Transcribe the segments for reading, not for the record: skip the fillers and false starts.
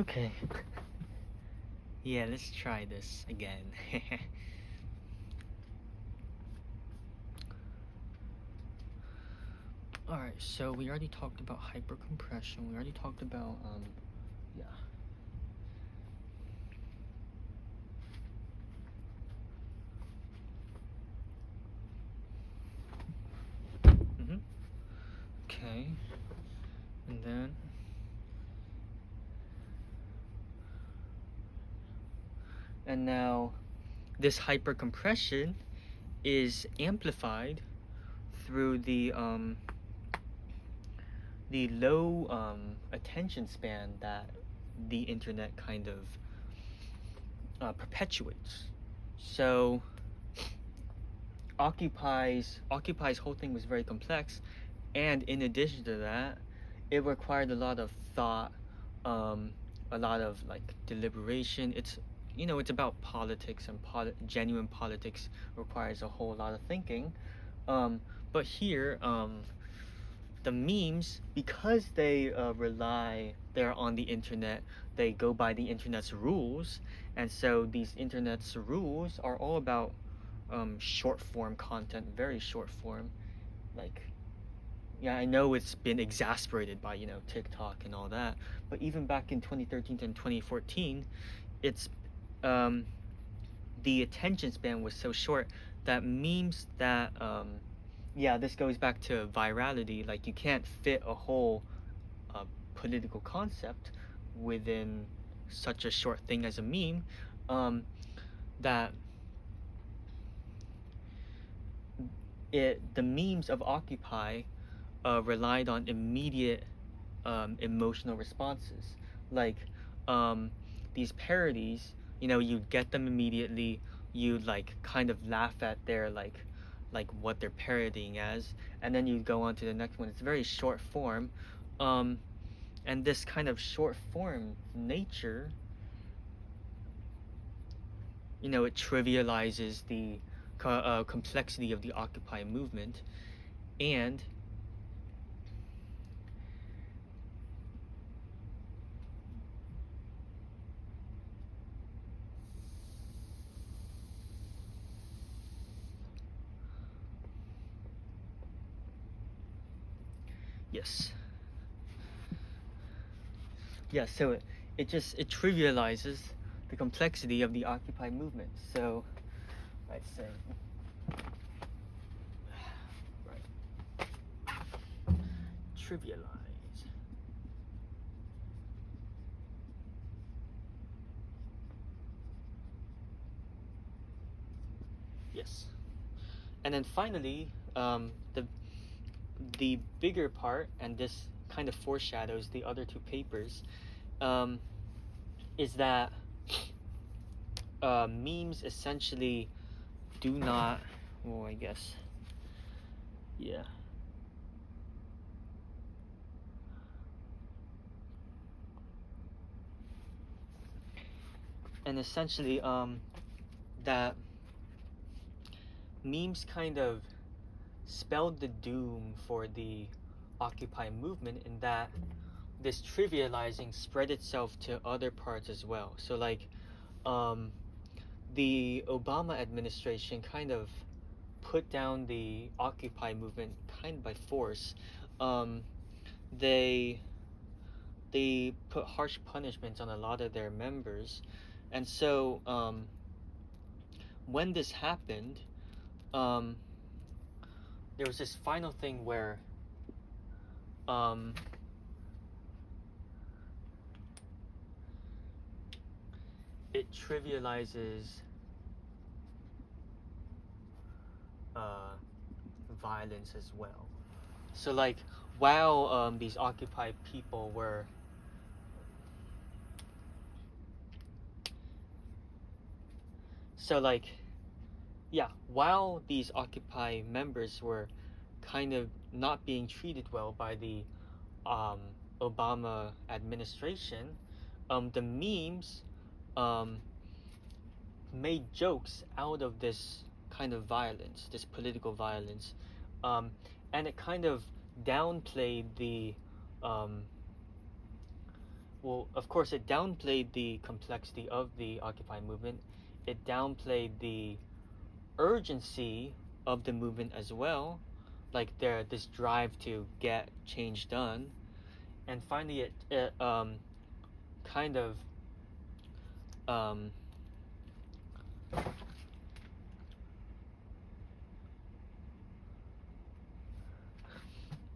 Okay. Yeah, let's try this again. Alright, so we already talked about hypercompression. We already talked about, yeah. Okay. And now this hypercompression is amplified through the low attention span that the internet kind of perpetuates. So Occupy's whole thing was very complex, and in addition to that, it required a lot of thought, a lot of like deliberation. It's about politics, and genuine politics requires a whole lot of thinking. But here, the memes, because they're on the internet, they go by the internet's rules, and so these internet's rules are all about short form content, very short form. Like, yeah, I know it's been exasperated by TikTok and all that, but even back in 2013 and 2014, it's the attention span was so short that memes that yeah, this goes back to virality. Like, you can't fit a whole political concept within such a short thing as a meme. That the memes of Occupy relied on immediate emotional responses. Like, these parodies, you'd get them immediately. You'd like kind of laugh at their like what they're parodying as, and then you go on to the next one. It's very short form, and this kind of short form nature, it trivializes the complexity of the Occupy movement. And yes, yeah, so it trivializes the complexity of the Occupy movement. So I'd say, right, trivialize. Yes. And then finally, the bigger part, and this kind of foreshadows the other two papers, is that memes essentially do not, well, I guess, yeah. And essentially, that memes kind of spelled the doom for the Occupy movement, in that this trivializing spread itself to other parts as well. So like, the Obama administration kind of put down the Occupy movement kind of by force. They put harsh punishments on a lot of their members, and so when this happened, there was this final thing where it trivializes violence as well. So like, while these Occupy people were while these Occupy members were kind of not being treated well by the Obama administration, the memes made jokes out of this kind of violence, this political violence, and it kind of downplayed well, of course, it downplayed the complexity of the Occupy movement. It downplayed the urgency of the movement as well, like this drive to get change done. And finally, it kind of um,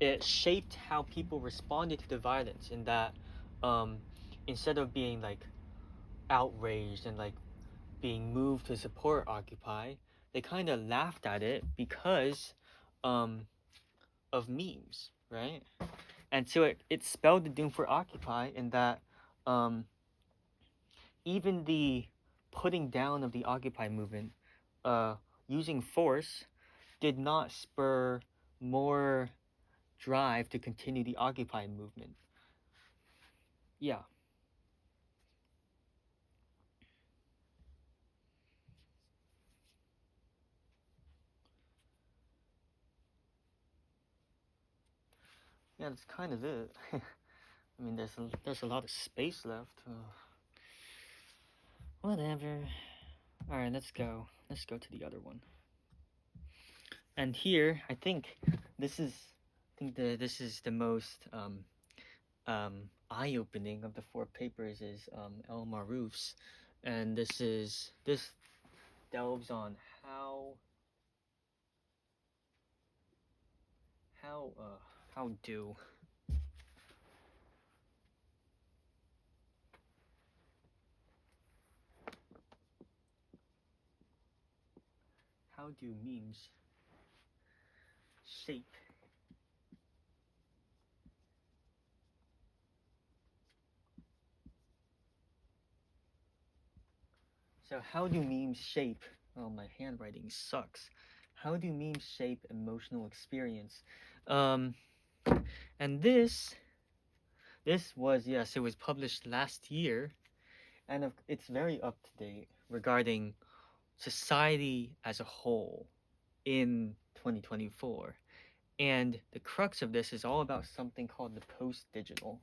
it shaped how people responded to the violence. In that, um, instead of being like outraged and like being moved to support Occupy, they kind of laughed at it because um, of memes, right? And so it spelled the doom for Occupy in that um, even the putting down of the Occupy movement uh, using force did not spur more drive to continue the Occupy movement. Yeah. Yeah, that's kind of it. I mean, there's a lot of space left. Whatever. All right, let's go. Let's go to the other one. And here, I think this is the most eye-opening of the four papers is El Marouf's, and this delves on how uh how do how do memes shape. So how do memes shape? Oh, my handwriting sucks. How do memes shape emotional experience? Um, and this was, yes, it was published last year, and it's very up to date regarding society as a whole in 2024. And the crux of this is all about something called the post-digital.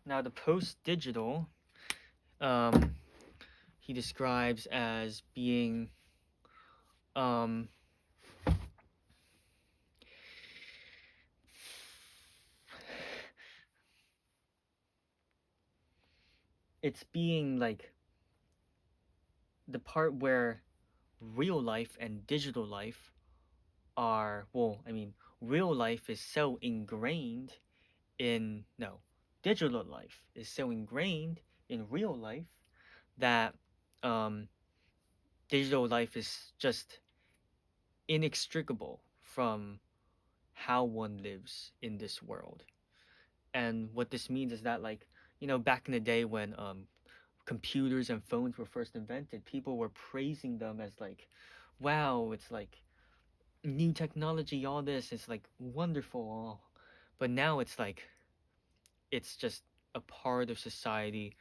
Now, the post-digital, um, he describes as being um, it's being like the part where real life and digital life are, well, I mean, real life is so ingrained in, no, digital life is so ingrained in real life that um, digital life is just inextricable from how one lives in this world. And what this means is that, like, back in the day when computers and phones were first invented, people were praising them as like, wow, it's like new technology, all this is like wonderful. But now it's like it's just a part of society,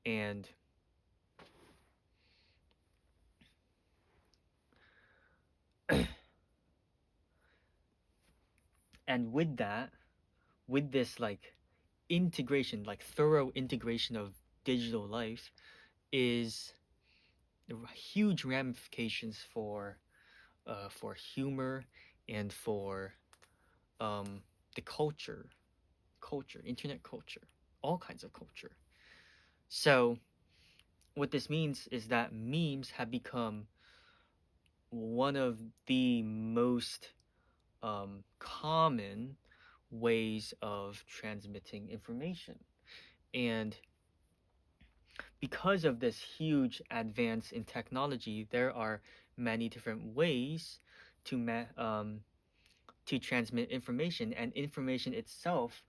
and and with that, with this like integration, like thorough integration of digital life, is huge ramifications for humor and for um, the internet culture, all kinds of culture. So what this means is that memes have become one of the most common ways of transmitting information. And because of this huge advance in technology, there are many different ways to to transmit information, and information itself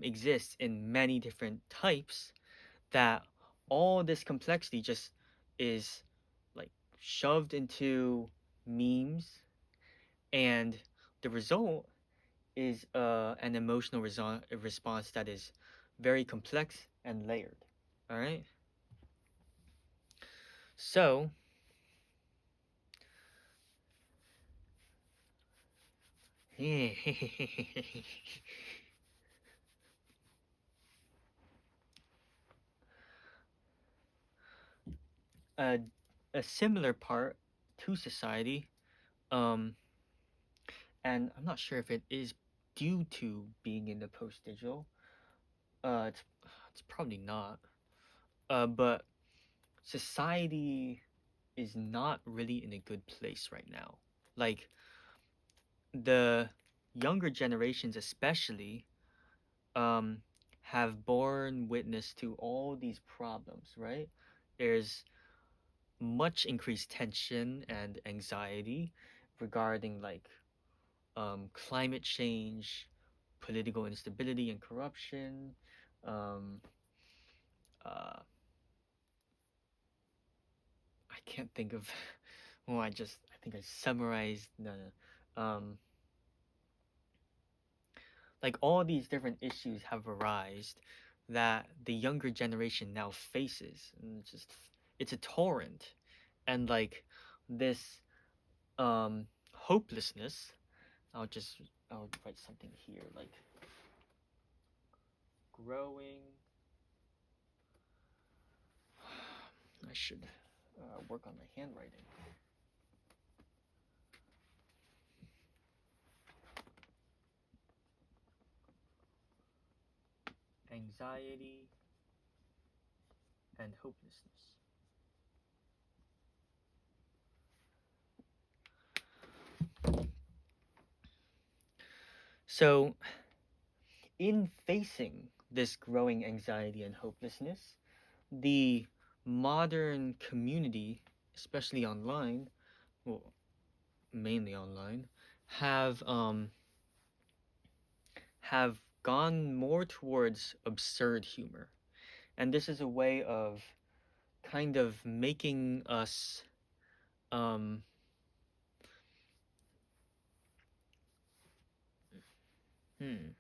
exists in many different types. That all this complexity just is like shoved into memes, and the result is an emotional response that is very complex and layered. All right. So a, a similar part to society, um, and I'm not sure if it is due to being in the post-digital. It's probably not. But society is not really in a good place right now. Like the younger generations, especially, um, have borne witness to all these problems. Right? There's much increased tension and anxiety regarding like climate change, political instability and corruption. Um, uh, I can't think of. Well, I think I summarized. No, no. Like all these different issues have arisen that the younger generation now faces, and it's a torrent, and like this hopelessness. I'll just I'll write something here like growing. I should work on my handwriting. Anxiety and hopelessness. So, in facing this growing anxiety and hopelessness, the modern community, especially online, well, mainly online, have have gone more towards absurd humor, and this is a way of kind of making us um, hmm,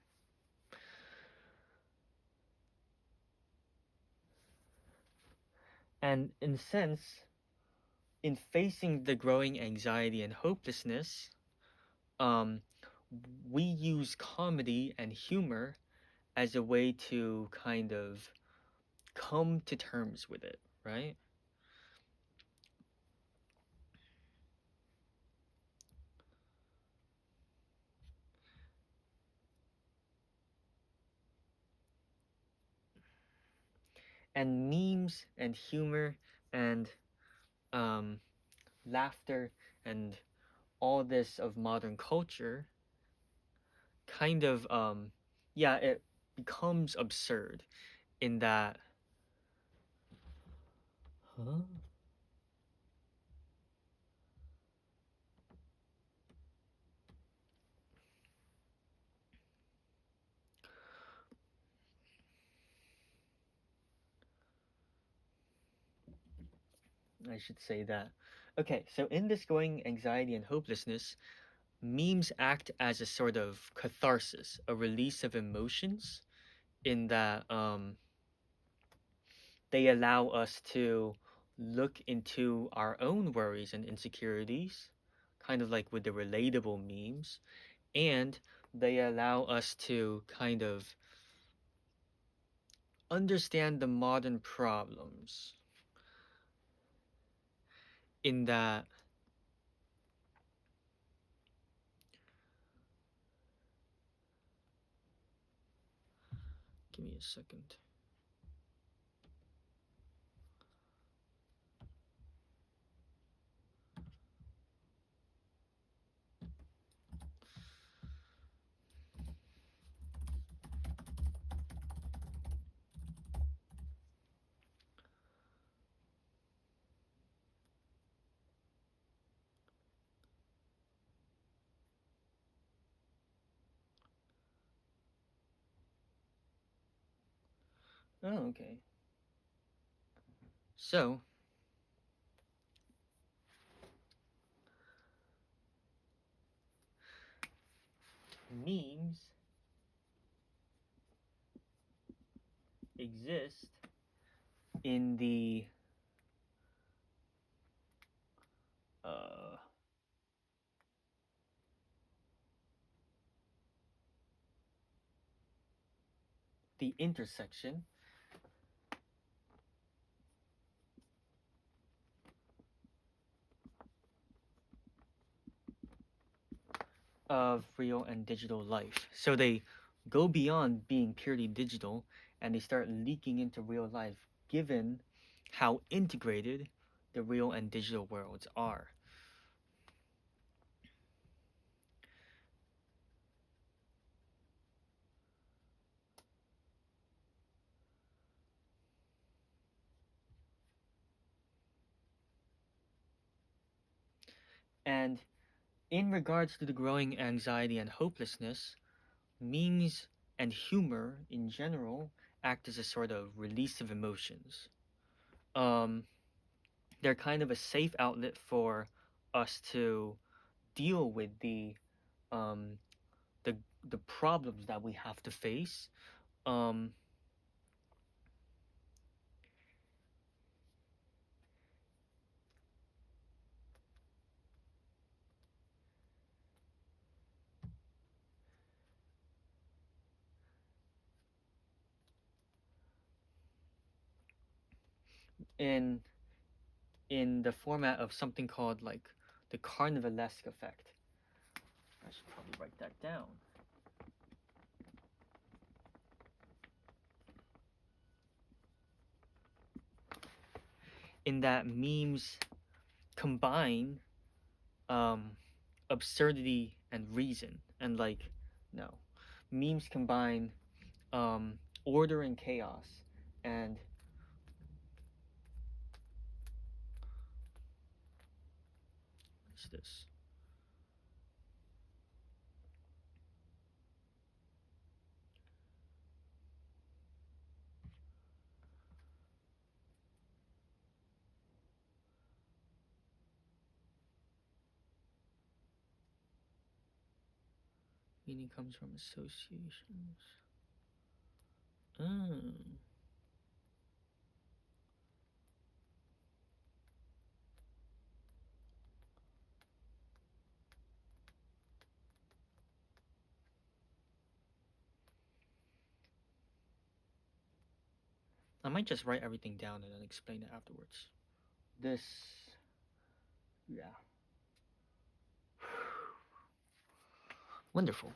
and in a sense, in facing the growing anxiety and hopelessness, um, we use comedy and humor as a way to kind of come to terms with it, right? And memes and humor and um, laughter and all this of modern culture kind of yeah, it becomes absurd in that. Huh? I should say that. Okay, so in this growing anxiety and hopelessness, memes act as a sort of catharsis, a release of emotions in that they allow us to look into our own worries and insecurities, kind of like with the relatable memes, and they allow us to kind of understand the modern problems in that. Give me a second. Oh, okay. So, memes exist in the uh the intersection of real and digital life. So they go beyond being purely digital and they start leaking into real life, given how integrated the real and digital worlds are. And in regards to the growing anxiety and hopelessness, memes and humor in general act as a sort of release of emotions. Um, they're kind of a safe outlet for us to deal with um, the the problems that we have to face. Um, in the format of something called like the carnivalesque effect. I should probably write that down. In that memes combine um, absurdity and reason, and like no, memes combine order and chaos, and what's this? Meaning comes from associations. Mm. I might just write everything down and then explain it afterwards. This, yeah. Wonderful.